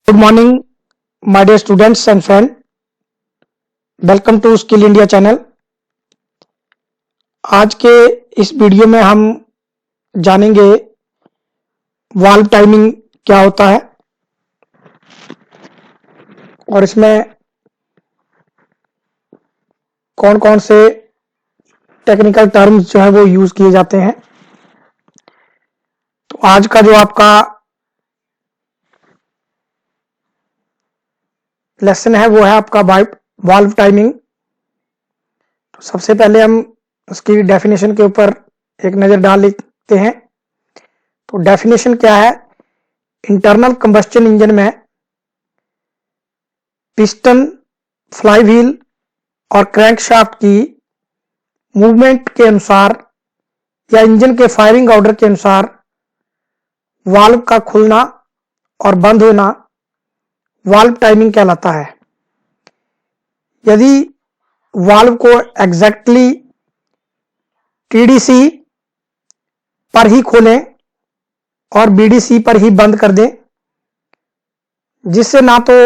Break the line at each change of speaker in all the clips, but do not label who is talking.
Good morning my dear students and friend, welcome to skill India channel. आज के इस video में हम जानेंगे वाल्व टाइमिंग क्या होता है और इसमें कौन कौन से टेक्निकल टर्म्स जो है वो यूज किए जाते हैं। तो आज का जो आपका लेसन है वो है आपका वाल्व टाइमिंग। तो सबसे पहले हम उसकी डेफिनेशन के ऊपर एक नज़र डाल लेते हैं। तो डेफिनेशन क्या है? इंटरनल कंबस्शन इंजन में पिस्टन, फ्लाईव्हील और क्रैंकशाफ्ट की मूवमेंट के अनुसार या इंजन के फायरिंग ऑर्डर के अनुसार वाल्व का खुलना और बंद होना वाल्व टाइमिंग कहलाता है। यदि वाल्व को एग्जैक्टली टीडीसी पर ही खोलें और बीडीसी पर ही बंद कर दें, जिससे ना तो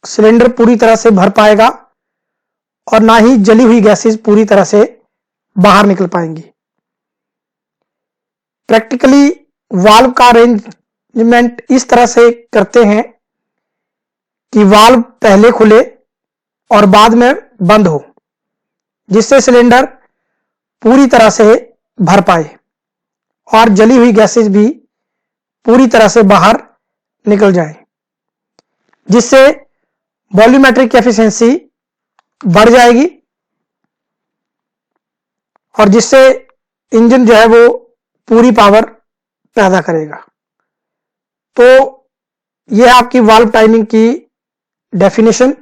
सिलेंडर पूरी तरह से भर पाएगा और ना ही जली हुई गैसेस पूरी तरह से बाहर निकल पाएंगी। प्रैक्टिकली वाल्व का अरेंजमेंट इस तरह से करते हैं कि वाल्व पहले खुले और बाद में बंद हो, जिससे सिलेंडर पूरी तरह से भर पाए और जली हुई गैसेस भी पूरी तरह से बाहर निकल जाए, जिससे वॉल्यूमेट्रिक एफिशिएंसी बढ़ जाएगी और जिससे इंजन जो है वो पूरी पावर पैदा करेगा। तो यह आपकी वाल्व टाइमिंग की डेफिनेशन।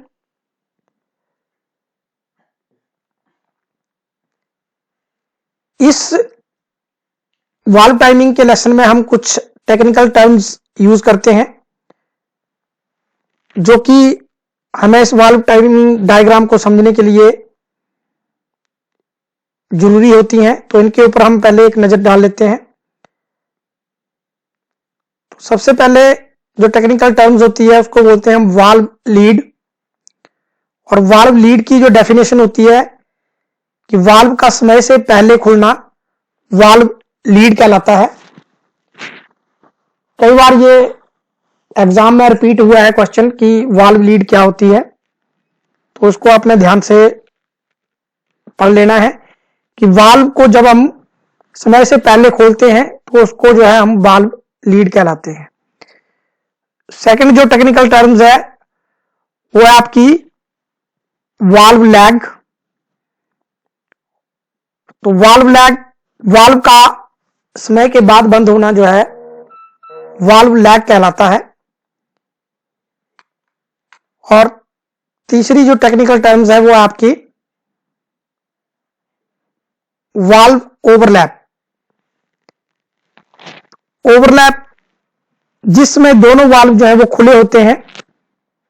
इस वाल्व टाइमिंग के लेसन में हम कुछ टेक्निकल टर्म्स यूज करते हैं जो कि हमें इस वाल्व टाइमिंग डायग्राम को समझने के लिए जरूरी होती हैं। तो इनके ऊपर हम पहले एक नजर डाल लेते हैं। तो सबसे पहले जो टेक्निकल टर्म्स होती है उसको बोलते हैं हम वाल्व लीड। और वाल्व लीड की जो डेफिनेशन होती है कि वाल्व का समय से पहले खुलना वाल्व लीड कहलाता है। कई बार ये एग्जाम में रिपीट हुआ है क्वेश्चन कि वाल्व लीड क्या होती है, तो उसको अपने ध्यान से पढ़ लेना है कि वाल्व को जब हम समय से पहले खोलते हैं तो उसको जो है हम वाल्व लीड कहलाते हैं। सेकंड जो टेक्निकल टर्म्स है वो है आपकी वाल्व लैग। तो वाल्व लैग, वाल्व का समय के बाद बंद होना जो है वाल्व लैग कहलाता है। और तीसरी जो टेक्निकल टर्म्स है वो आपकी वाल्व ओवरलैप। ओवरलैप जिसमें दोनों वाल्व जो है वो खुले होते हैं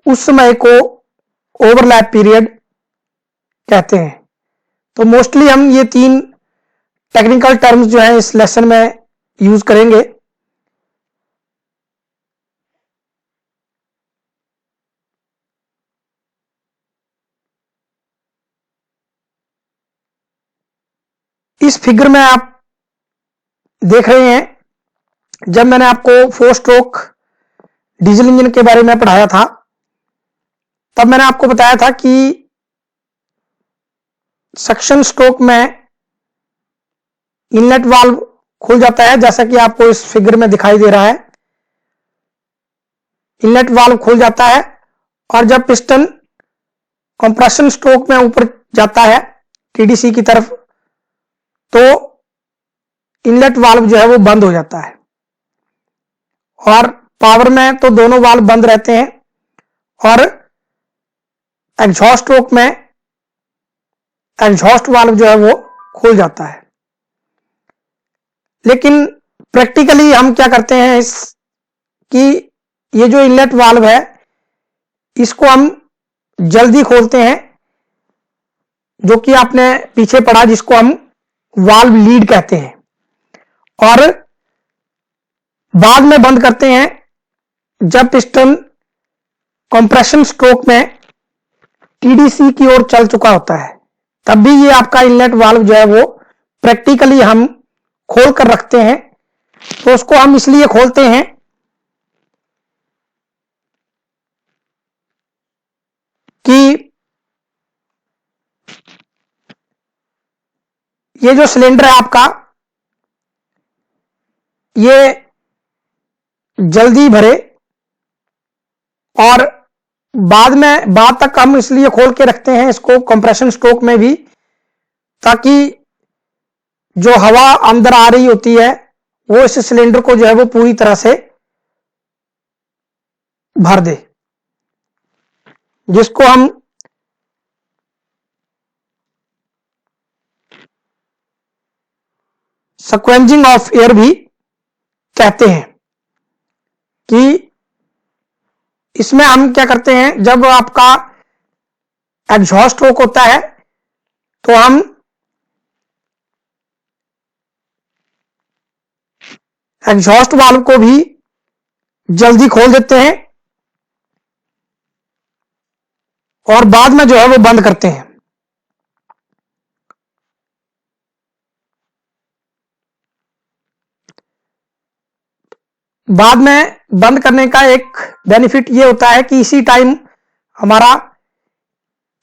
उस समय को ओवरलैप पीरियड कहते हैं। तो मोस्टली हम ये तीन टेक्निकल टर्म्स जो है इस लेसन में यूज करेंगे। इस फिगर में आप देख रहे हैं, जब मैंने आपको 4 स्ट्रोक डीजल इंजन के बारे में पढ़ाया था तब मैंने आपको बताया था कि सक्शन स्ट्रोक में इनलेट वाल्व खुल जाता है, जैसा कि आपको इस फिगर में दिखाई दे रहा है। इनलेट वाल्व खुल जाता है और जब पिस्टन कंप्रेशन स्ट्रोक में ऊपर जाता है टीडीसी की तरफ तो इनलेट वाल्व जो है वो बंद हो जाता है। और पावर में तो दोनों वाल्व बंद रहते हैं और एग्जॉस्ट स्ट्रोक में एग्जॉस्ट वाल्व जो है वो खुल जाता है। लेकिन प्रैक्टिकली हम क्या करते हैं कि ये जो इनलेट वाल्व है इसको हम जल्दी खोलते हैं, जो कि आपने पीछे पढ़ा, जिसको हम वाल्व लीड कहते हैं, और बाद में बंद करते हैं जब पिस्टन कंप्रेशन स्ट्रोक में टीडीसी की ओर चल चुका होता है, तब भी ये आपका इनलेट वाल्व जो है वो प्रैक्टिकली हम खोल कर रखते हैं। तो उसको हम इसलिए खोलते हैं कि ये जो सिलेंडर है आपका, ये जल्दी भरे, और बाद तक हम इसलिए खोल के रखते हैं इसको कंप्रेशन स्ट्रोक में भी, ताकि जो हवा अंदर आ रही होती है वो इस सिलेंडर को जो है वो पूरी तरह से भर दे, जिसको हम स्क्वेंजिंग ऑफ एयर भी कहते हैं। कि इसमें हम क्या करते हैं, जब आपका एग्जॉस्ट स्ट्रोक होता है तो हम एग्जॉस्ट वाल्व को भी जल्दी खोल देते हैं और बाद में जो है वो बंद करते हैं। बाद में बंद करने का एक बेनिफिट ये होता है कि इसी टाइम हमारा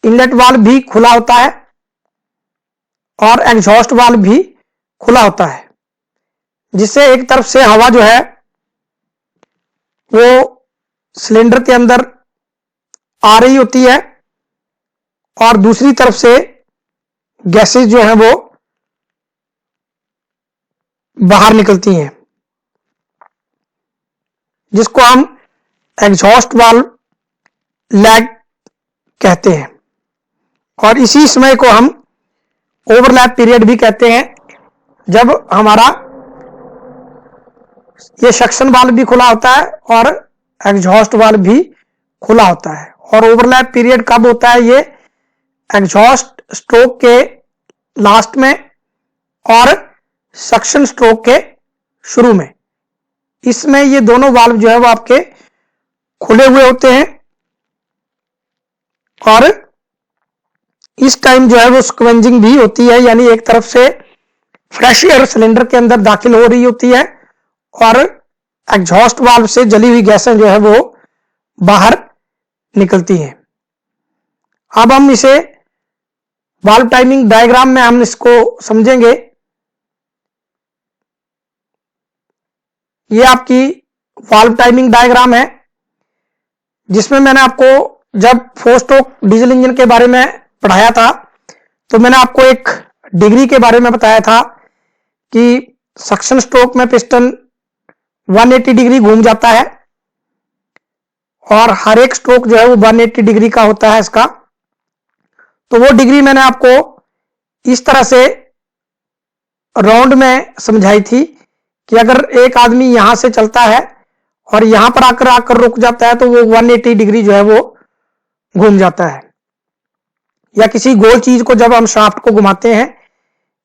इनलेट वाल्व भी खुला होता है और एग्जॉस्ट वाल्व भी खुला होता है, जिससे एक तरफ से हवा जो है वो सिलेंडर के अंदर आ रही होती है और दूसरी तरफ से गैसेस जो है वो बाहर निकलती हैं, जिसको हम एग्जॉस्ट वाल्व लैग कहते हैं। और इसी समय को हम ओवरलैप पीरियड भी कहते हैं, जब हमारा ये सक्शन वाल्व भी खुला होता है और एग्जॉस्ट वाल्व भी खुला होता है। और ओवरलैप पीरियड कब होता है, ये एग्जॉस्ट स्ट्रोक के लास्ट में और सक्शन स्ट्रोक के शुरू में। इसमें ये दोनों वाल्व जो है वो आपके खुले हुए होते हैं और इस टाइम जो है वो स्क्वेंजिंग भी होती है, यानी एक तरफ से फ्रेश एयर सिलेंडर के अंदर दाखिल हो रही होती है और एग्जॉस्ट वाल्व से जली हुई गैसें जो है वो बाहर निकलती हैं। अब हम इसे वाल्व टाइमिंग डायग्राम में हम इसको समझेंगे। ये आपकी वाल्व टाइमिंग डायग्राम है, जिसमें मैंने आपको जब 4 स्ट्रोक डीजल इंजन के बारे में पढ़ाया था तो मैंने आपको एक डिग्री के बारे में बताया था कि सक्शन स्ट्रोक में पिस्टन 180 डिग्री घूम जाता है और हर एक स्ट्रोक जो है वो 180 डिग्री का होता है इसका। तो वो डिग्री मैंने आपको इस तरह से राउंड में समझाई थी कि अगर एक आदमी यहां से चलता है और यहां पर आकर रुक जाता है तो वो 180 डिग्री जो है वो घूम जाता है। या किसी गोल चीज को जब हम शाफ्ट को घुमाते हैं,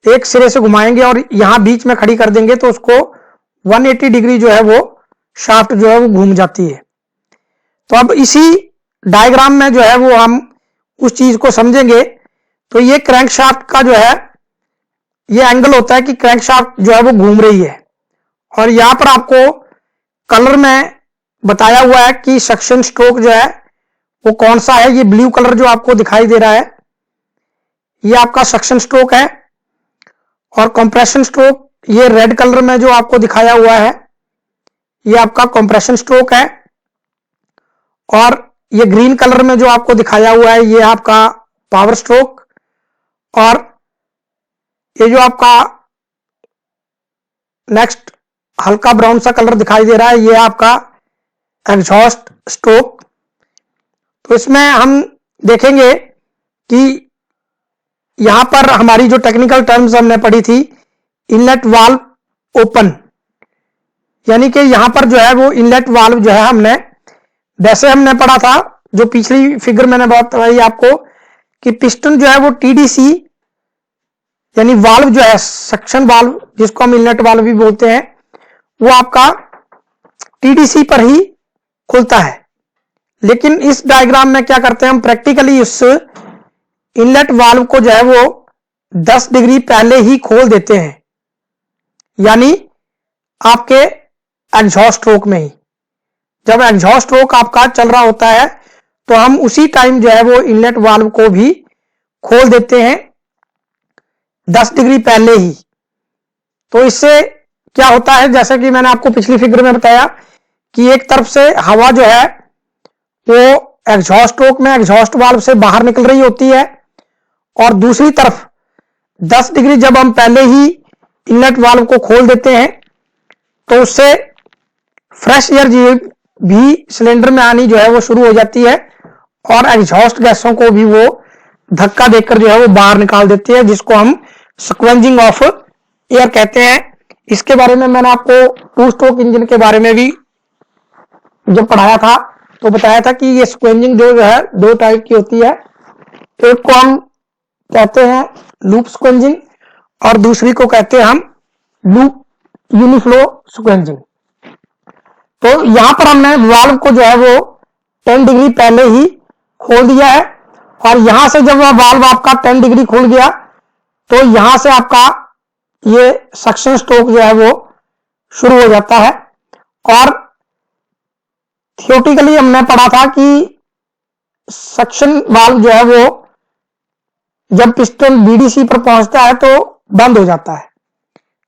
एक सिरे से घुमाएंगे और यहां बीच में खड़ी कर देंगे तो उसको 180 डिग्री जो है वो शाफ्ट जो है वो घूम जाती है। तो अब इसी डायग्राम में जो है वो हम उस चीज को समझेंगे। तो ये क्रैंक शाफ्ट का जो है ये एंगल होता है कि क्रैंक शाफ्ट जो है वो घूम रही है, और यहां पर आपको कलर में बताया हुआ है कि सक्शन स्ट्रोक जो है वो कौन सा है। ये ब्लू कलर जो आपको दिखाई दे रहा है ये आपका सक्शन स्ट्रोक है, और कंप्रेशन स्ट्रोक ये रेड कलर में जो आपको दिखाया हुआ है ये आपका कंप्रेशन स्ट्रोक है, और ये ग्रीन कलर में जो आपको दिखाया हुआ है ये आपका पावर स्ट्रोक, और ये जो आपका नेक्स्ट हल्का ब्राउन सा कलर दिखाई दे रहा है ये आपका एग्जॉस्ट स्ट्रोक। तो इसमें हम देखेंगे कि यहां पर हमारी जो टेक्निकल टर्म्स हमने पढ़ी थी, इनलेट वाल्व ओपन, यानी कि यहां पर जो है वो इनलेट वाल्व जो है वैसे हमने पढ़ा था, जो पिछली फिगर मैंने बताई आपको कि पिस्टन जो है वो टीडीसी यानी वाल्व जो है सक्शन वाल्व जिसको हम इनलेट वाल्व भी बोलते हैं वो आपका टीडीसी पर ही खुलता है। लेकिन इस डायग्राम में क्या करते हैं हम, प्रैक्टिकली उस इनलेट वाल्व को जो है वो 10 डिग्री पहले ही खोल देते हैं, यानी आपके एग्जॉस्ट स्ट्रोक में ही। जब एग्जॉस्ट स्ट्रोक आपका चल रहा होता है तो हम उसी टाइम जो है वो इनलेट वाल्व को भी खोल देते हैं 10 डिग्री पहले ही। तो इससे क्या होता है, जैसा कि मैंने आपको पिछली फिगर में बताया कि एक तरफ से हवा जो है वो एग्जॉस्ट स्ट्रोक में एग्जॉस्ट वाल्व से बाहर निकल रही होती है, और दूसरी तरफ 10 डिग्री जब हम पहले ही इनलेट वाल्व को खोल देते हैं तो उससे फ्रेश एयर भी सिलेंडर में आनी जो है वो शुरू हो जाती है, और एग्जॉस्ट गैसों को भी वो धक्का देकर जो है वो बाहर निकाल देती है, जिसको हम स्क्वेंजिंग ऑफ एयर कहते हैं। इसके बारे में मैंने आपको 2 स्ट्रोक इंजन के बारे में भी जब पढ़ाया था तो बताया था कि ये स्क्वेंजिंग जो है 2 टाइप की होती है। एक को हम कहते हैं लूप स्क्वेंजिंग और दूसरी को कहते हैं हम लूप यूनिफ्लो स्क्वेंजिंग। तो यहां पर हमने वाल्व को जो है वो 10 डिग्री पहले ही खोल दिया है, और यहां से जब वह वाल्व आपका 10 डिग्री खुल गया तो यहां से आपका ये सक्शन स्ट्रोक जो है वो शुरू हो जाता है। और थियोरेटिकली हमने पढ़ा था कि सक्शन वाल्व जो है वो जब पिस्टन बीडीसी पर पहुंचता है तो बंद हो जाता है,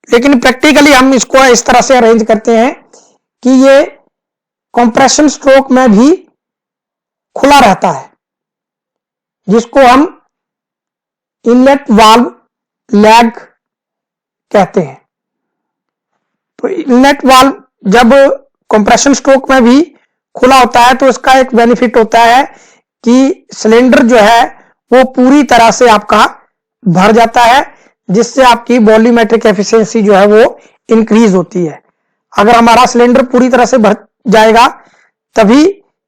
लेकिन प्रैक्टिकली हम इसको इस तरह से अरेंज करते हैं कि ये कंप्रेशन स्ट्रोक में भी खुला रहता है, जिसको हम इनलेट वाल्व लैग कहते हैं। तो इनलेट वाल्व जब कंप्रेशन स्ट्रोक में भी खुला होता है तो इसका एक बेनिफिट होता है कि सिलेंडर जो है वो पूरी तरह से आपका भर जाता है, जिससे आपकी वॉल्यूमेट्रिक एफिशिएंसी जो है वो इंक्रीज होती है। अगर हमारा सिलेंडर पूरी तरह से भर जाएगा तभी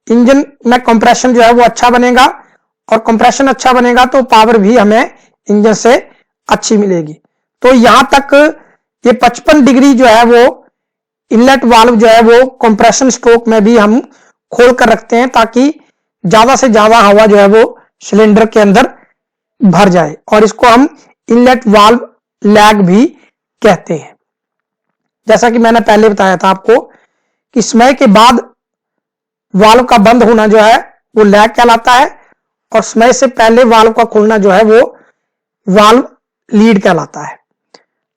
इंजन में कंप्रेशन जो है वो अच्छा बनेगा, और कंप्रेशन अच्छा बनेगा तो पावर भी हमें इंजन से अच्छी मिलेगी। तो यहां तक ये 55 डिग्री जो है वो इनलेट वाल्व जो है वो कंप्रेशन स्ट्रोक में भी हम खोल कर रखते हैं, ताकि ज्यादा से ज्यादा हवा जो है वो सिलेंडर के अंदर भर जाए, और इसको हम इनलेट वाल्व लैग भी कहते हैं। जैसा कि मैंने पहले बताया था आपको कि समय के बाद वाल्व का बंद होना जो है वो लैग कहलाता है, और समय से पहले वाल्व का खुलना जो है वो वाल्व लीड कहलाता है।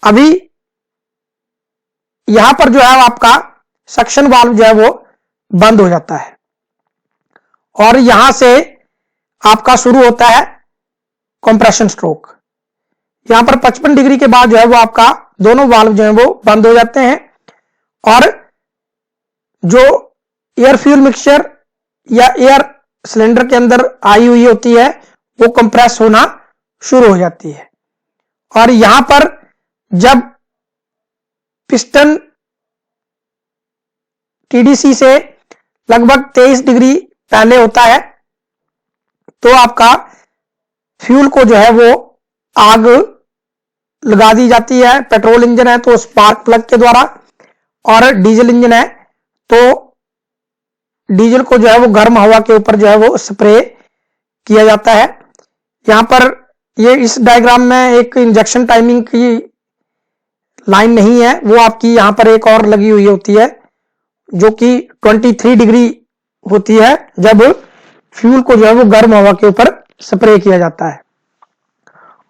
अभी यहां पर जो है आपका सक्शन वाल्व जो है वो बंद हो जाता है, और यहां से आपका शुरू होता है कंप्रेशन स्ट्रोक। यहां पर 55 डिग्री के बाद जो है वो आपका दोनों वाल्व जो है वो बंद हो जाते हैं, और जो एयर फ्यूल मिक्सचर या एयर सिलेंडर के अंदर आई हुई होती है वो कंप्रेस होना शुरू हो जाती है। और यहां पर जब पिस्टन टीडीसी से लगभग 23 डिग्री पहले होता है तो आपका फ्यूल को जो है वो आग लगा दी जाती है। पेट्रोल इंजन है तो स्पार्क प्लग के द्वारा, और डीजल इंजन है तो डीजल को जो है वो गर्म हवा के ऊपर जो है वो स्प्रे किया जाता है। यहां पर ये इस डायग्राम में एक इंजेक्शन टाइमिंग की लाइन नहीं है, वो आपकी यहां पर एक और लगी हुई होती है जो कि 23 डिग्री होती है जब फ्यूल को जो है वो गर्म हवा के ऊपर स्प्रे किया जाता है,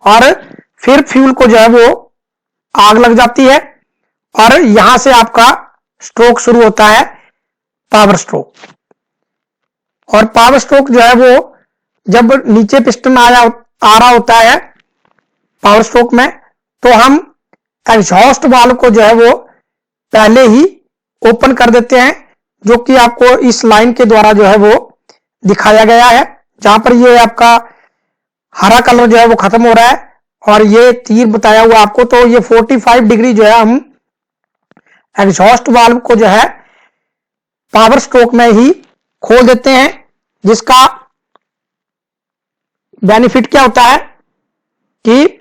और फिर फ्यूल को जो है वो आग लग जाती है, और यहां से आपका स्ट्रोक शुरू होता है पावर स्ट्रोक। और पावर स्ट्रोक जो है वो जब नीचे पिस्टन आ रहा होता है पावर स्ट्रोक में, तो हम एग्जॉस्ट वाल्व को जो है वो पहले ही ओपन कर देते हैं, जो कि आपको इस लाइन के द्वारा जो है वो दिखाया गया है। जहां पर ये आपका हरा कलर जो है वो खत्म हो रहा है और ये तीर बताया हुआ आपको, तो ये 45 डिग्री जो है हम एग्जॉस्ट वाल्व को जो है पावर स्ट्रोक में ही खोल देते हैं, जिसका बेनिफिट क्या होता है कि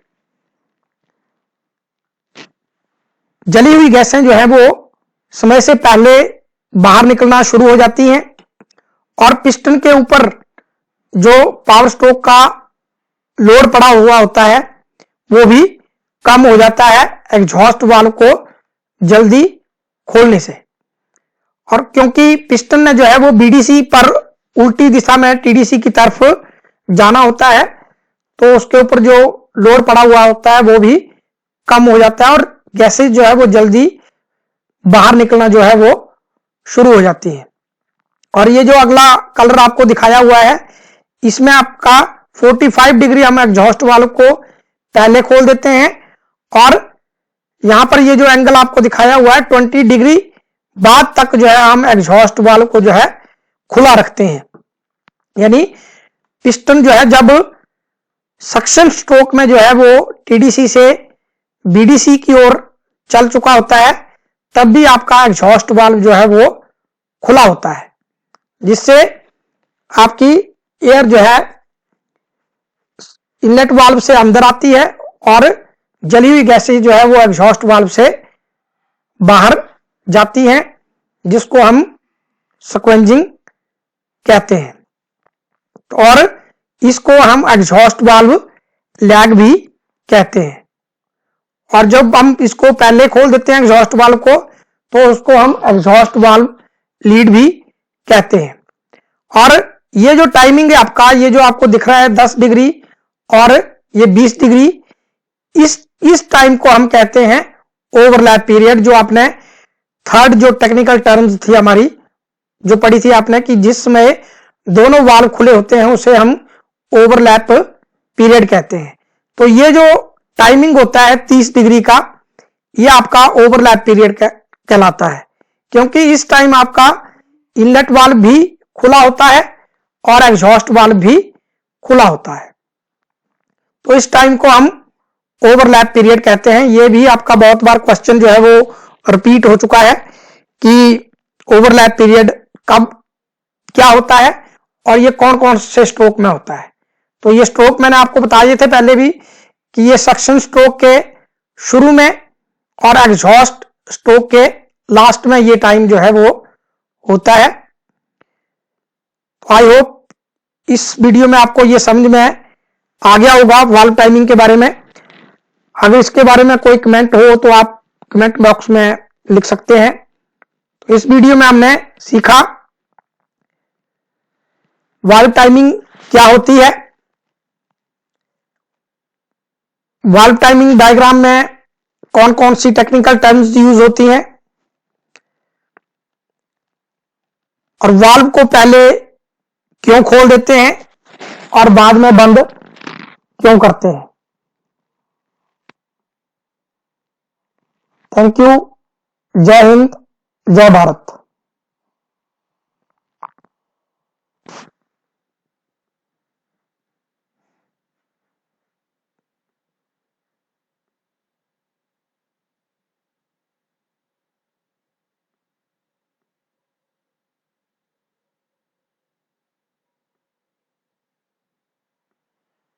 जली हुई गैसें जो है वो समय से पहले बाहर निकलना शुरू हो जाती हैं, और पिस्टन के ऊपर जो पावर स्ट्रोक का लोड पड़ा हुआ होता है वो भी कम हो जाता है एग्जॉस्ट वाल्व को जल्दी खोलने से। और क्योंकि पिस्टन ने जो है वो बीडीसी पर उल्टी दिशा में टीडीसी की तरफ जाना होता है, तो उसके ऊपर जो लोड पड़ा हुआ होता है वो भी कम हो जाता है और गैसेज जो है वो जल्दी बाहर निकलना जो है वो शुरू हो जाती है। और ये जो अगला कलर आपको दिखाया हुआ है, इसमें आपका 45 डिग्री हम एग्जॉस्ट वाल्व को पहले खोल देते हैं और यहां पर ये जो एंगल आपको दिखाया हुआ है 20 डिग्री बाद तक जो है हम एग्जॉस्ट वाल्व को जो है खुला रखते हैं। यानी पिस्टन जो है जब सक्शन स्ट्रोक में जो है वो टीडीसी से बीडीसी की ओर चल चुका होता है, तब भी आपका एग्जॉस्ट वाल्व जो है वो खुला होता है, जिससे आपकी एयर जो है इनलेट वाल्व से अंदर आती है और जली हुई गैसेज जो है वो एग्जॉस्ट वाल्व से बाहर जाती हैं, जिसको हम स्क्वेंजिंग कहते हैं। और इसको हम एग्जॉस्ट वाल्व लैग भी कहते हैं। और जब हम इसको पहले खोल देते हैं एग्जॉस्ट वाल्व को, तो उसको हम एग्जॉस्ट वाल्व लीड भी कहते हैं। और ये जो टाइमिंग है आपका, ये जो आपको दिख रहा है 10 डिग्री और ये 20 डिग्री, इस टाइम को हम कहते हैं ओवरलैप पीरियड। जो आपने थर्ड जो टेक्निकल टर्म्स थी हमारी जो पढ़ी थी आपने, कि जिसमें दोनों वाल्व खुले होते हैं, उसे हम ओवरलैप पीरियड कहते हैं। तो ये जो टाइमिंग होता है 30 डिग्री का, ये आपका ओवरलैप पीरियड कहलाता है, क्योंकि इस टाइम आपका इनलेट वाल्व भी खुला होता है और एग्जॉस्ट वाल्व भी खुला होता है। तो इस टाइम को हम ओवरलैप पीरियड कहते हैं। ये भी आपका बहुत बार क्वेश्चन जो है वो रिपीट हो चुका है कि ओवरलैप पीरियड कब क्या होता है और ये कौन कौन से स्ट्रोक में होता है। तो ये स्ट्रोक मैंने आपको बताए थे पहले भी कि ये सक्शन स्ट्रोक के शुरू में और एग्जॉस्ट स्ट्रोक के लास्ट में ये टाइम जो है वो होता है। आई होप इस वीडियो में आपको ये समझ में आ गया होगा वाल्व टाइमिंग के बारे में। अगर इसके बारे में कोई कमेंट हो तो आप कमेंट बॉक्स में लिख सकते हैं। तो इस वीडियो में हमने सीखा वाल्व टाइमिंग क्या होती है, वाल्व टाइमिंग डायग्राम में कौन कौन सी टेक्निकल टर्म्स यूज होती हैं और वाल्व को पहले क्यों खोल देते हैं और बाद में बंद क्यों करते हैं। Thank you. जय हिंद, जय भारत।